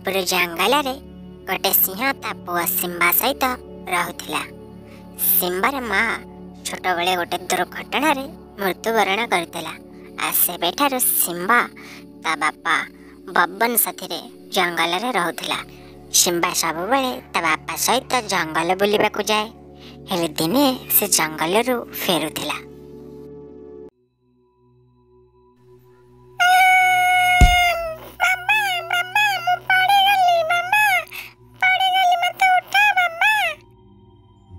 जयपुर जंगल रे गोटे सिंह ता पुआ सिंबा सहित रहुथिला। सिंबार माँ छोट बेले गोटे दुर्घटना रे मृत्युवरण करथिला। आ सेबेठारु सिंबा ता बापा बब्बन साथी रे जंगल रे रहुथिला। सिंबा सब बेले ता बापा सहित जंगल बुलिबाकू जाए, हेले दिने से जंगल रु फेरुथिला।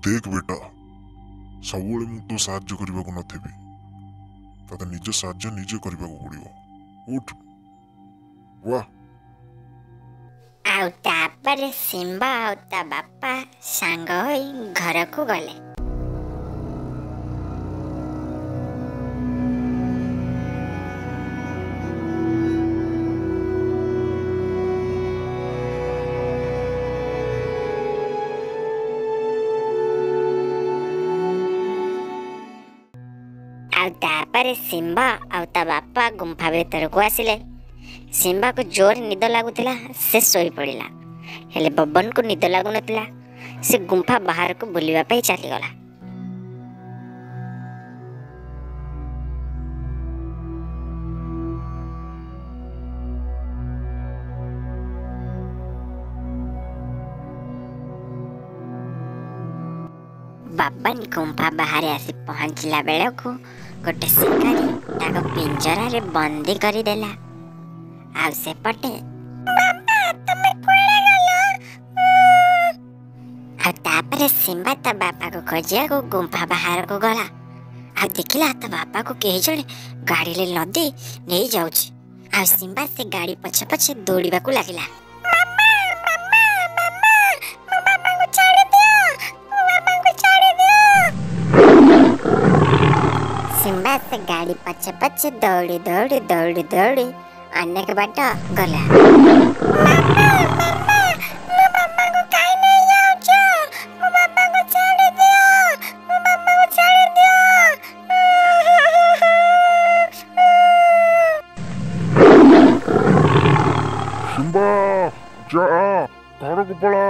देख बेटा, सब तो साहाଯ୍ୟ କରିବାକୁ ନଥିବି, ତତେ ନିଜ ସାହାଯ୍ୟ ନିଜେ କରିବାକୁ ପଡିବ। ଉଠ वा। ଆଉ ତାପରେ ସିମ୍ବା ଆଉ ତା ବାପା ସାଙ୍ଗ ହୋଇ ଘରକୁ ଗଲେ। ଆଉ ତାପରେ ସିମ୍ବା ଆଉ ତା ବାପା ଗୁମ୍ଫା ଭିତରକୁ ଆସିଲେ। सिंबा को जोर निद लगुला, से सोई पड़ा। हेले बब्बन को निद लगुन, से गुंफा बाहर को बुलवा चलीगला। बब्बन गुंफा बाहर आसी पहुंचला बेल को गोटे शिकारी ताको पिंजरा रे बंदी करी देला। आ सेपटे तापरे सिंबा ता बापा को खोजिया को गुंफा बाहर को गला। आ देखिला ता बापा को केही जणे गाड़ी ले लदी नहीं जाउछि। आ सिंबा से गाड़ी पछे पछे दौड़ीबा को लागिला। सिंबा से गाड़ी पछे पछे दौड़ी दौड़ी दौड़ी दौड़ी अनेक बाट गला। सिंबा जा घर को पड़ा।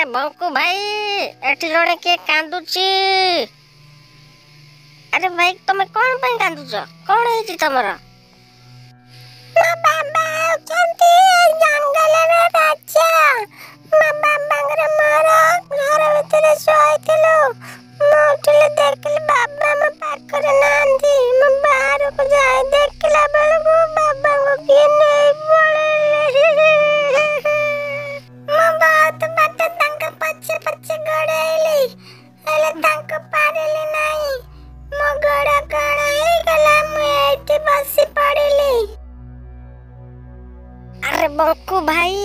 बंकु भाई एठी जड़े के कांदुची। अरे भाई तुम कौन पे कांदुच? कौन है तुमर? मो बाबा चंती जंगल रे राजा। मो बाबा रे मारा घर भीतर सोइथिलो। मो उठले देखले बाबा मो पाखरे नांदी। मो बाहर को जाय देखला बेल को बाबा को के नहीं पड़े। मो बात बात तंक पछे पछे गड़ाइली, हेले तंक पारेली नाही। मो गड़ा गड़ा हे गला, मु एठी बसी पड़िली। अरे बंकु भाई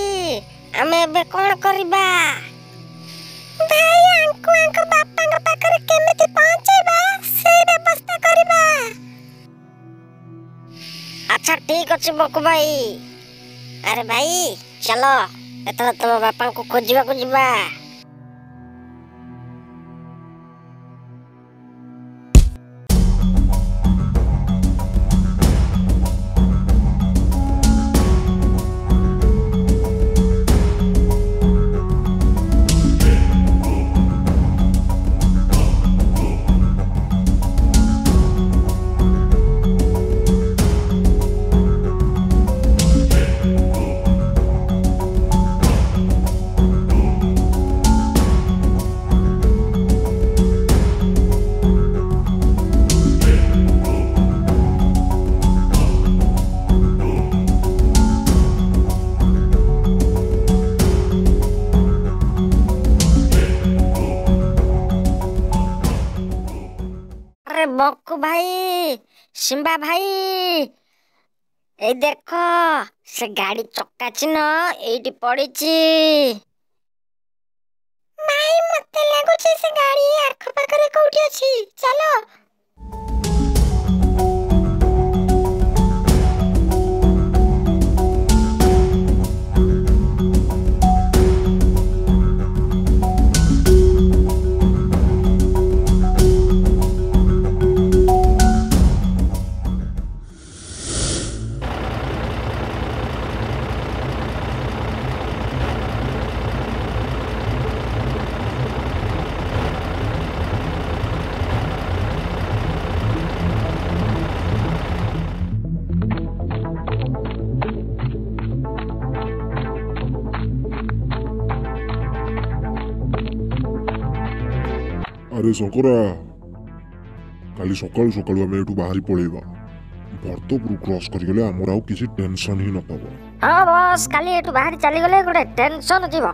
हमें एबे कोन करबा? भाई आंकु आंकु बापा के पाखरे केमिति पहुंचेबा से व्यवस्था करबा। अच्छा ठीक अछि बंकु भाई। अरे भाई चलो एतला तुम बापा को खोजिबा को जिबा। ବଙ୍କୁ ଭାଇ, ସିମ୍ବା ଭାଇ, ଏଇ ଦେଖ ସେ ଗାଡି ଚକା ଚିହ୍ନ ଏଇଠି ପଡିଛି। ଭାଇ ମତେ ଲାଗୁଛି ସେ ଗାଡି ଆଖପାଖରେ କୋଉଠି ଅଛି, ଚାଲ। ଆରେ ଶଙ୍କରା, କାଲି ସକାଳୁ ସକାଳୁ ଆମେ ଏଠୁ ବାହାରି ପଳେଇବା। ଭରତପୁର କ୍ରସ୍ କରିଗଲେ ଆମର ଆଉ କିଛି ଟେନସନ ହିଁ ନଥିବ। ହଁ ବସ୍, କାଲି ଏଠୁ ବାହାରି ଚାଲିଗଲେ ଗୋଟେ ଟେନସନ ଯିବ।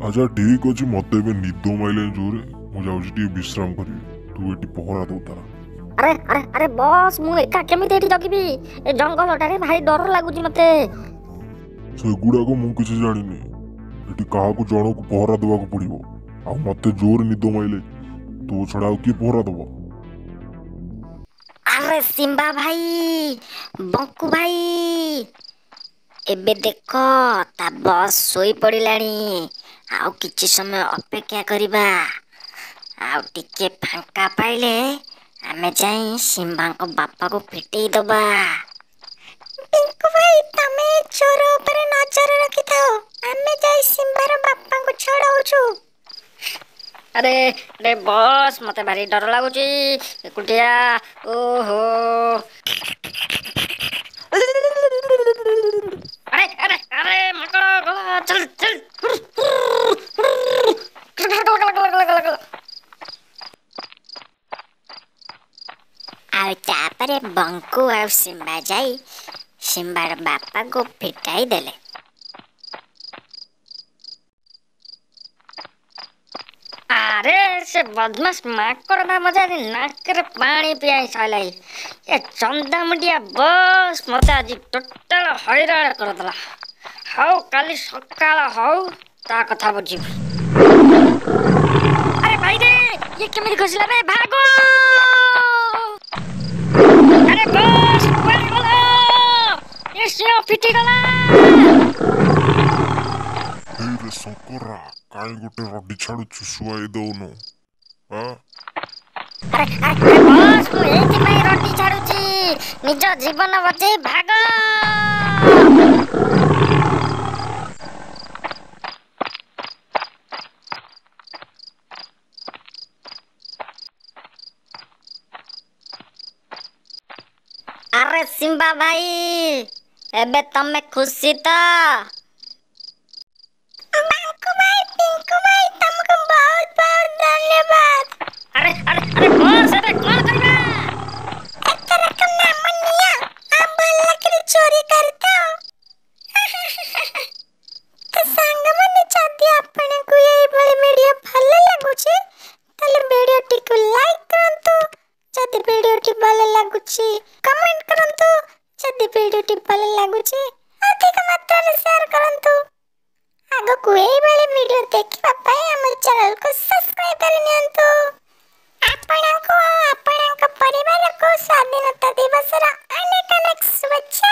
ଆଚ୍ଛା ଠିକ ଅଛି, ମତେ ଏବେ ନିଦ ମାଇଲାଣି ଜୋରେ, ମୁଁ ଯାଉଛି ଟିକେ ବିଶ୍ରାମ କରିବି। ତୁ ଏଠି ପହରା ଦଉଥା। ଆରେ ଆରେ ଆରେ ବସ୍, ମୁଁ ଏକା କେମିତି ଏଠି ଜଗିବି? ଏ ଜଙ୍ଗଲଟାରେ ଭାରି ଡର ଲାଗୁଛି ମତେ। ସେଗୁଡାକ ମୁଁ କିଛି ଜାଣିନି। ଏଠି କାହାକୁ ଜଣକୁ ପହରା ଦେବାକୁ ପଡିବ। ଆଉ ମତେ ଜୋରେ ନିଦ ମାଇଲେ ତୋ ଛଡା ଆଉ କିଏ ପହରା ଦବ? ଆରେ ସିମ୍ବା ଭାଇ, ବଙ୍କୁ ଭାଇ, ଏବେ ଦେଖ ତା ବସ୍ ଶୋଇ ପଡ଼ିଲାଣି। ଆଉ କିଛି ସମୟ ଅପେକ୍ଷା କରିବା। ଆଉ ଟିକେ ଫାଙ୍କା ପାଇଲେ ଆମେ ଯାଇ ସିମ୍ବାଙ୍କ ବାପାକୁ ପିଟେଇ ଦବା। ପିଙ୍କୁ ଭାଇ, ତମେ ଚୋର ଉପରେ ନଜର ରଖିଥାଅ, ଆମେ ଯାଇ ସିମ୍ବାର ବାପାଙ୍କୁ ଛଡଉଛୁ। ଆରେ ଆରେ ବସ୍, ମତେ ଭାରି ଡର ଲାଗୁଛି ଏକୁଟିଆ। ଓହୋ। ଆରେ ଆରେ ଆରେ ମାଙ୍କଡ ଗଲା, ଚଲ ଚଲ। ଆଉ ତାପରେ ବଙ୍କୁ ଆଉ ସିମ୍ବା ଯାଇ ସିମ୍ବାର ବାପାଙ୍କୁ ପିଟାଇ ଦେଲେ। ଆରେ ସେ ବଦମାସ ମାଙ୍କଡ ନା ମଜା ନାକରେ ପାଣି ପିଆଇ ସାଇଲାଇ। ଏ ଚନ୍ଦାମୁଣ୍ଡିଆ ବସ୍ ମତେ ଆଜି ଟୋଟାଲ ହଇରାଣ କରିଦେଲା। ହଉ କାଲି ସକାଳ ହଉ ତା କଥା ବୁଝିବୁ। ଆରେ ଭାଇରେ, ଇଏ କେମିତି ଖସିଲା ବେ? ଭାଗ! ଆରେ ବସ୍ କୁଆଡେ ଗଲ? ଏ ସିଂହ ଫିଟିଗଲା। ହେଇରେ ଶଙ୍କରା, କାଇଁ ଗୋଟେ ରଡି ଛାଡୁଛୁ, ଶୁଆଇ ଦଉନୁ? ଆରେ ଆରେ ବସ୍, ମୁଁ ଏଇଥିପାଇଁ ରଡି ଛାଡୁଛି, ନିଜ ଜୀବନ ବଞ୍ଚେଇ ଭାଗ। ଆରେ ସିମ୍ବା ଭାଇ, ଏବେ ତମେ ଖୁସି ତ? ବାଙ୍କୁ ଭାଇ, ପିଙ୍କୁ ଭାଇ, ତମକୁ ବହୁତ ବହୁତ ଧନ୍ୟବାଦ। ଆରେ ଆରେ ଆରେ ବସ୍, ଏବେ କଣ କରିବା? ଏଥରକ ନାମ ନିଅ, ଆଉ ଭଲକିରି ଚୋରି କରିଥାଅ। ତ ସାଙ୍ଗମାନେ, ଯଦି ଆପଣଙ୍କୁ ଏଇଭଳି ଭିଡିଓ ଭଲ ଲାଗୁଛି ତାହେଲେ ଭିଡିଓଟିକୁ ଲାଇକ୍ କରନ୍ତୁ। ଯଦି ଭିଡିଓଟି ଭଲ ଲାଗୁଛି କମେଣ୍ଟ କରନ୍ତୁ। ଯଦି ଭିଡିଓଟି ଭଲ ଲାଗୁଛି ଅଧିକ ମାତ୍ରାରେ ସେୟାର କରନ୍ତୁ। ଆଗକୁ ଏଇଭଳି ଭିଡିଓ ଦେଖିବା ପାଇଁ ଆମ ଚ୍ୟାନେଲକୁ ସବସ୍କ୍ରାଇବ କରି ନିଅନ୍ତୁ। ଆପଣଙ୍କୁ ଆଉ ଆପଣଙ୍କ ପରିବାରକୁ ସ୍ୱାଧୀନତା ଦିବସର ଅନେକ ଅନେକ ଶୁଭେଚ୍ଛା।